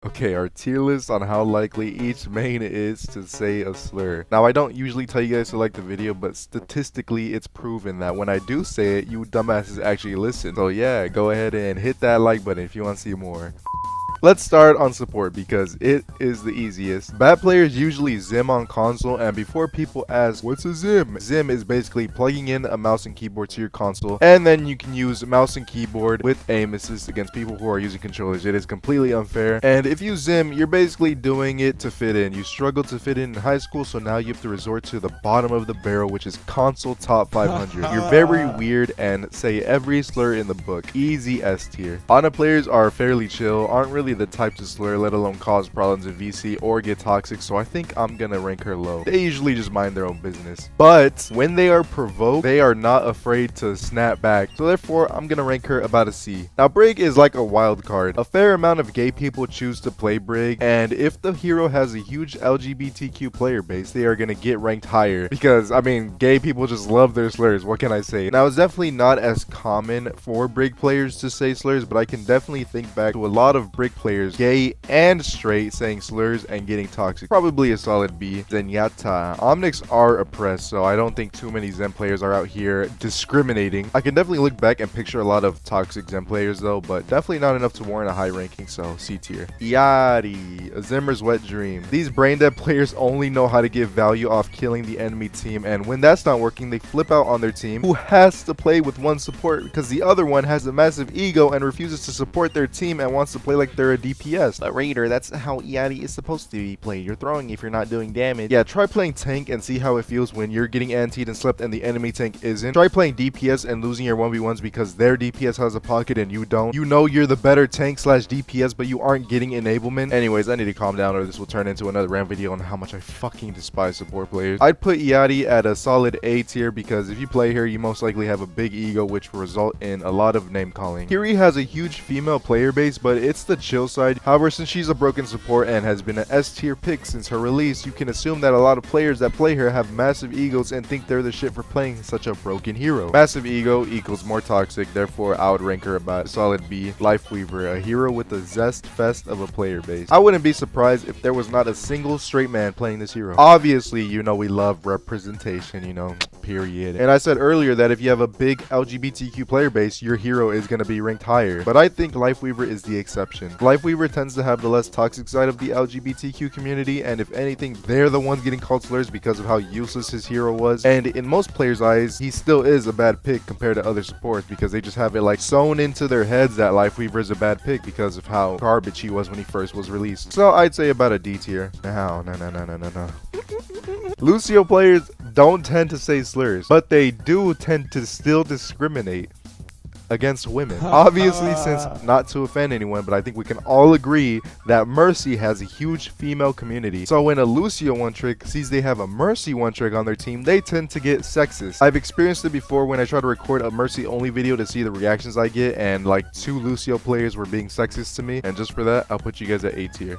Okay, our tier list on how likely each main is to say a slur. Now, I don't usually tell you guys to like the video, but statistically, it's proven that when I do say it, you dumbasses actually listen. So yeah, go ahead and hit that like button if you want to see more. Let's start on support because it is the easiest. Bad players usually zim on console, and before people ask, what's a zim? Zim is basically plugging in a mouse and keyboard to your console, and then you can use mouse and keyboard with aim assist against people who are using controllers. It is completely unfair, and if you zim, you're basically doing it to fit in. You struggled to fit in high school, so now you have to resort to the bottom of the barrel, which is console top 500. You're very weird and say every slur in the book. Easy S tier. Ana players are fairly chill, aren't really the type to slur, let alone cause problems in VC or get toxic, so I think I'm gonna rank her low. They usually just mind their own business, but when they are provoked, they are not afraid to snap back, so therefore I'm gonna rank her about a C. Now Brig is like a wild card. A fair amount of gay people choose to play Brig, and if the hero has a huge LGBTQ player base, they are gonna get ranked higher because, I mean, gay people just love their slurs. What can I say? Now, it's definitely not as common for Brig players to say slurs, but I can definitely think back to a lot of Brig players, gay and straight, saying slurs and getting toxic. Probably a solid B. Zenyatta. Omnics are oppressed, so I don't think too many Zen players are out here discriminating. I can definitely look back and picture a lot of toxic Zen players though, but definitely not enough to warrant a high ranking, so C tier. Yari. A Zimmer's wet dream. These brain dead players only know how to give value off killing the enemy team, and when that's not working, they flip out on their team, who has to play with one support because the other one has a massive ego and refuses to support their team and wants to play like they're a DPS. But Raider, that's how Yari is supposed to be played. You're throwing if you're not doing damage. Yeah, try playing tank and see how it feels when you're getting antied and slept and the enemy tank isn't. Try playing DPS and losing your 1v1s because their DPS has a pocket and you don't. You know you're the better tank slash DPS, but you aren't getting enablement. Anyways, I need to calm down or this will turn into another rant video on how much I fucking despise support players. I'd put Yari at a solid A tier because if you play her, you most likely have a big ego, which will result in a lot of name calling. Kiri has a huge female player base, but it's the chill side. However, since she's a broken support and has been an S tier pick since her release, you can assume that a lot of players that play her have massive egos and think they're the shit for playing such a broken hero. Massive ego equals more toxic, therefore I would rank her about solid B. Lifeweaver, a hero with the zest fest of a player base. I wouldn't be surprised if there was not a single straight man playing this hero. Obviously, you know we love representation, you know, period. And I said earlier that if you have a big LGBTQ player base, your hero is going to be ranked higher. But I think Lifeweaver is the exception. Lifeweaver tends to have the less toxic side of the LGBTQ community, and if anything, they're the ones getting called slurs because of how useless his hero was. And in most players' eyes, he still is a bad pick compared to other supports because they just have it like sewn into their heads that Lifeweaver is a bad pick because of how garbage he was when he first was released. So I'd say about a D tier. No. Lucio players don't tend to say slurs, but they do tend to still discriminate against women. Obviously, since not to offend anyone, but I think we can all agree that Mercy has a huge female community. So when a Lucio one trick sees they have a Mercy one trick on their team, they tend to get sexist. I've experienced it before when I try to record a Mercy only video to see the reactions I get, and like 2 Lucio players were being sexist to me, and just for that, I'll put you guys at A tier.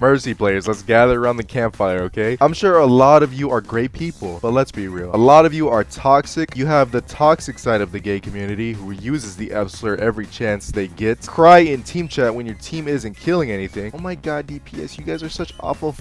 Mercy players, let's gather around the campfire, okay? I'm sure a lot of you are great people, but let's be real. A lot of you are toxic. You have the toxic side of the gay community who uses the F slur every chance they get. Cry in team chat when your team isn't killing anything. Oh my god, DPS, you guys are such awful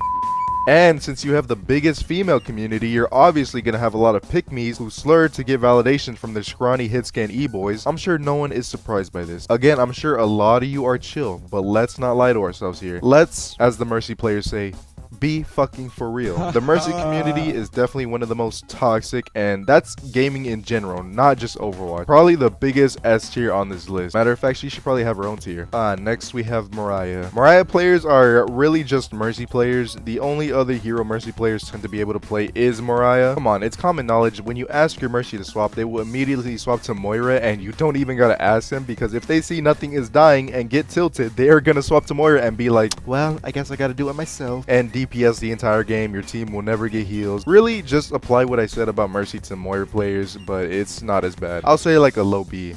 And since you have the biggest female community, you're obviously going to have a lot of pick-me's who slur to get validation from their scrawny hit-scan e-boys. I'm sure no one is surprised by this. Again, I'm sure a lot of you are chill, but let's not lie to ourselves here. Let's, as the Mercy players say, be fucking for real. The Mercy community is definitely one of the most toxic, and that's gaming in general, not just Overwatch. Probably the biggest S tier on this list. Matter of fact, she should probably have her own tier. Next we have Mariah. Mariah players are really just Mercy players. The only other hero Mercy players tend to be able to play is Mariah. Come on, it's common knowledge when you ask your Mercy to swap, they will immediately swap to Moira, and you don't even gotta ask them, because if they see nothing is dying and get tilted, they are gonna swap to Moira and be like, well, I guess I gotta do it myself, and DPS the entire game. Your team will never get heals. Really, just apply what I said about Mercy to Moira players, but it's not as bad. I'll say like a low B.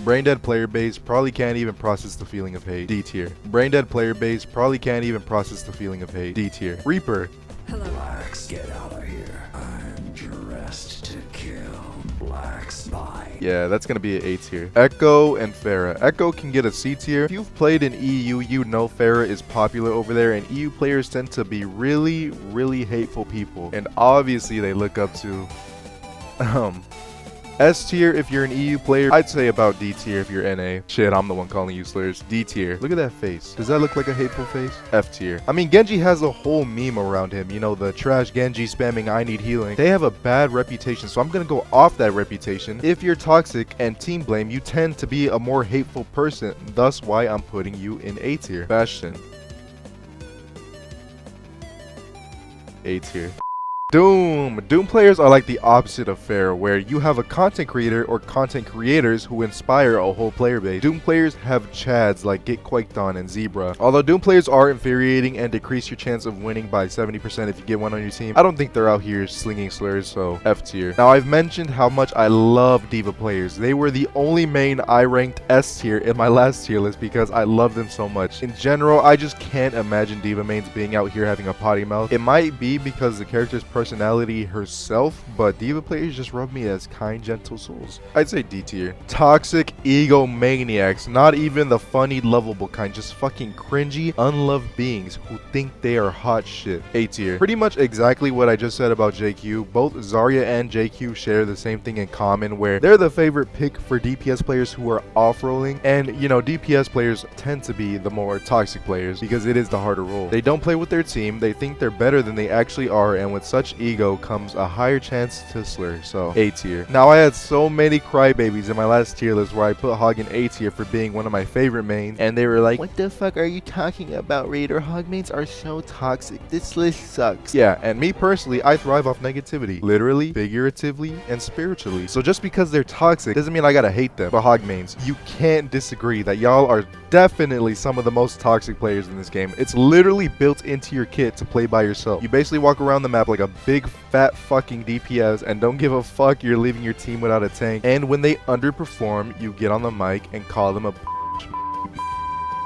Braindead player base probably can't even process the feeling of hate. D tier. Braindead player base probably can't even process the feeling of hate. D tier. Reaper. Hello. Blacks, get out of here. I'm dressed to kill. Black. Yeah, that's gonna be an A tier. Echo and Pharah. Echo can get a C tier. If you've played in EU, you know Pharah is popular over there, and EU players tend to be really, really hateful people. And obviously they look up to S tier if you're an EU player. I'd say about D tier if you're NA. Shit, I'm the one calling you slurs. D tier. Look at that face. Does that look like a hateful face? F tier. I mean, Genji has a whole meme around him. You know, the trash Genji spamming I need healing. They have a bad reputation, so I'm gonna go off that reputation. If you're toxic and team blame, you tend to be a more hateful person. Thus why I'm putting you in A tier. Bastion. A tier. Doom players are like the opposite of Pharah, where you have a content creator or content creators who inspire a whole player base. Doom players have chads like Get Quaked On and Zebra. Although Doom players are infuriating and decrease your chance of winning by 70% if you get one on your team, I don't think they're out here slinging slurs, so F tier. Now, I've mentioned how much I love Diva players. They were the only main I ranked S tier in my last tier list because I love them so much. In general, I just can't imagine Diva mains being out here having a potty mouth. It might be because the character's personality herself, but Diva players just rub me as kind, gentle souls. I'd say D tier. Toxic egomaniacs, not even the funny, lovable kind, just fucking cringy, unloved beings who think they are hot shit. A tier. Pretty much exactly what I just said about JQ. Both Zarya and JQ share the same thing in common, where they're the favorite pick for DPS players who are off-rolling, and you know, DPS players tend to be the more toxic players because it is the harder role. They don't play with their team, they think they're better than they actually are, and with such ego comes a higher chance to slur, so A tier. Now, I had so many crybabies in my last tier list where I put Hog in A tier for being one of my favorite mains, and they were like, what the fuck are you talking about, Raider? Hog mains are so toxic. This list sucks. Yeah, and me personally, I thrive off negativity, literally, figuratively, and spiritually. So just because they're toxic doesn't mean I gotta hate them. But Hog mains, you can't disagree that y'all are definitely some of the most toxic players in this game. It's literally built into your kit to play by yourself. You basically walk around the map like a big fat fucking DPS and don't give a fuck you're leaving your team without a tank. And when they underperform, you get on the mic and call them a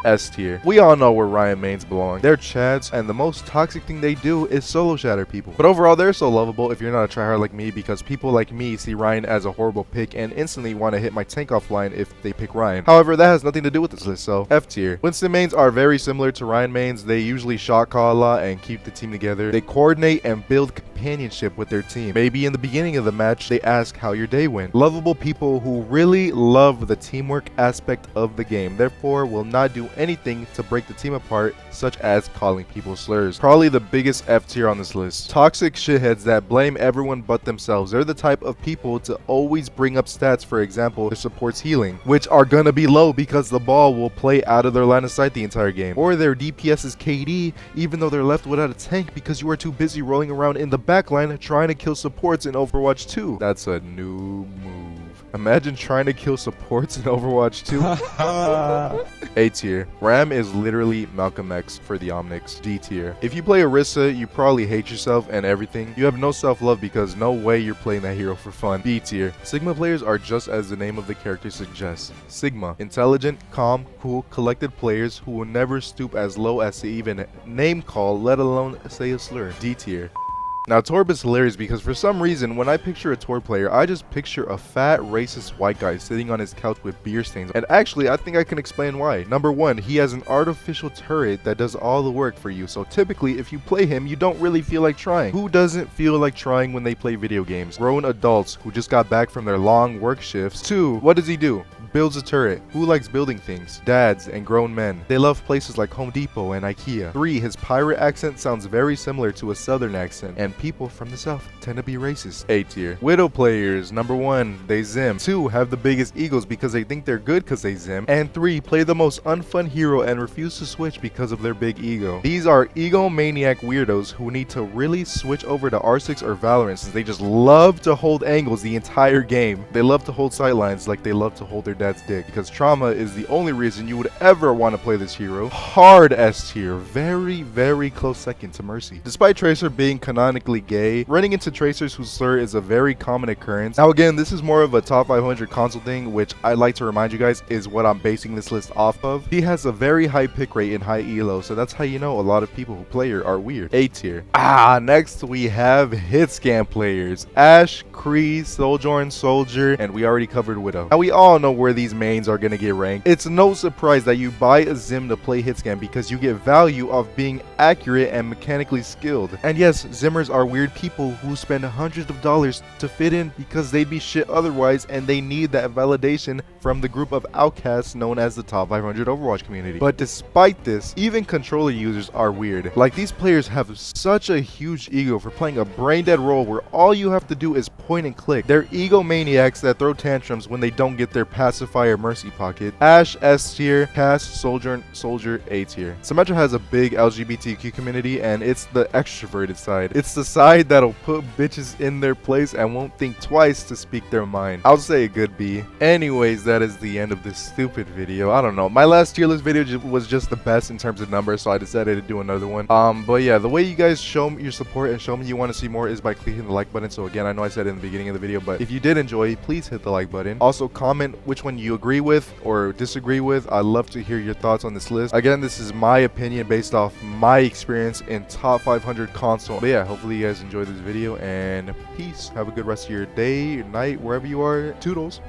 S tier. We all know where Ryan mains belong. They're chads, and the most toxic thing they do is solo shatter people. But overall, they're so lovable if you're not a tryhard like me, because people like me see Ryan as a horrible pick and instantly want to hit my tank offline if they pick Ryan. However, that has nothing to do with this list, so F tier. Winston mains are very similar to Ryan mains. They usually shot call a lot and keep the team together. They coordinate and build companionship with their team. Maybe in the beginning of the match, they ask how your day went. Lovable people who really love the teamwork aspect of the game, therefore will not do anything to break the team apart, such as calling people slurs. Probably the biggest F tier on this list. Toxic shitheads that blame everyone but themselves. They're the type of people to always bring up stats, for example, their support's healing, which are gonna be low because the ball will play out of their line of sight the entire game. Or their DPS is KD, even though they're left without a tank because you are too busy rolling around in the backline trying to kill supports in Overwatch 2. That's a noob move. Imagine trying to kill supports in Overwatch 2. A tier. Ram is literally Malcolm X for the Omnics. D tier. If you play Orisa, you probably hate yourself and everything. You have no self-love because no way you're playing that hero for fun. B tier. Sigma players are just as the name of the character suggests. Sigma. Intelligent, calm, cool, collected players who will never stoop as low as to even name call, let alone say a slur. D tier. Now, Torb is hilarious because for some reason, when I picture a Torb player, I just picture a fat, racist white guy sitting on his couch with beer stains. And actually, I think I can explain why. Number one, he has an artificial turret that does all the work for you. So typically, if you play him, you don't really feel like trying. Who doesn't feel like trying when they play video games? Grown adults who just got back from their long work shifts. 2, what does he do? Builds a turret. Who likes building things? Dads and grown men. They love places like Home Depot and IKEA. 3, his pirate accent sounds very similar to a southern accent, and people from the south tend to be racist. A tier. Widow players. Number 1, they zim. 2, have the biggest egos because they think they're good because they zim. And 3, play the most unfun hero and refuse to switch because of their big ego. These are egomaniac weirdos who need to really switch over to R6 or Valorant since they just love to hold angles the entire game. They love to hold sightlines like they love to hold their dad's dick, because trauma is the only reason you would ever want to play this hero. Hard S tier, very, very close second to Mercy. Despite Tracer being canonically gay, running into Tracers who slur is a very common occurrence. Now again, this is more of a top 500 console thing, which I'd like to remind you guys is what I'm basing this list off of. He has a very high pick rate and high elo, so that's how you know a lot of people who play her are weird. A tier. Next we have hit scan players. Ashe, Kree, Sojourn, Soldier, and we already covered Widow. Now we all know where these mains are gonna get ranked. It's no surprise that you buy a Zim to play hit scan because you get value of being accurate and mechanically skilled. And yes, Zimmers are weird people who spend hundreds of dollars to fit in because they'd be shit otherwise, and they need that validation from the group of outcasts known as the top 500 Overwatch community. But despite this, even controller users are weird. Like, these players have such a huge ego for playing a brain dead role where all you have to do is point and click. They're egomaniacs that throw tantrums when they don't get their pacifier mercy pocket. Ashe S tier, Cass, Soldier A tier. Symmetra has a big LGBTQ community, and it's the extroverted side. It's the side that'll put bitches in their place and won't think twice to speak their mind. I'll say a good B. Anyways, that is the end of this stupid video. I don't know. My last tier list video was just the best in terms of numbers, so I decided to do another one. But yeah, the way you guys show me your support and show me you want to see more is by clicking the like button. So again, I know I said it in the beginning of the video, but if you did enjoy, please hit the like button. Also, comment which one you agree with or disagree with. I'd love to hear your thoughts on this list. Again, this is my opinion based off my experience in top 500 console. But yeah, hopefully you guys enjoyed this video, and peace. Have a good rest of your day, night, wherever you are. Toodles.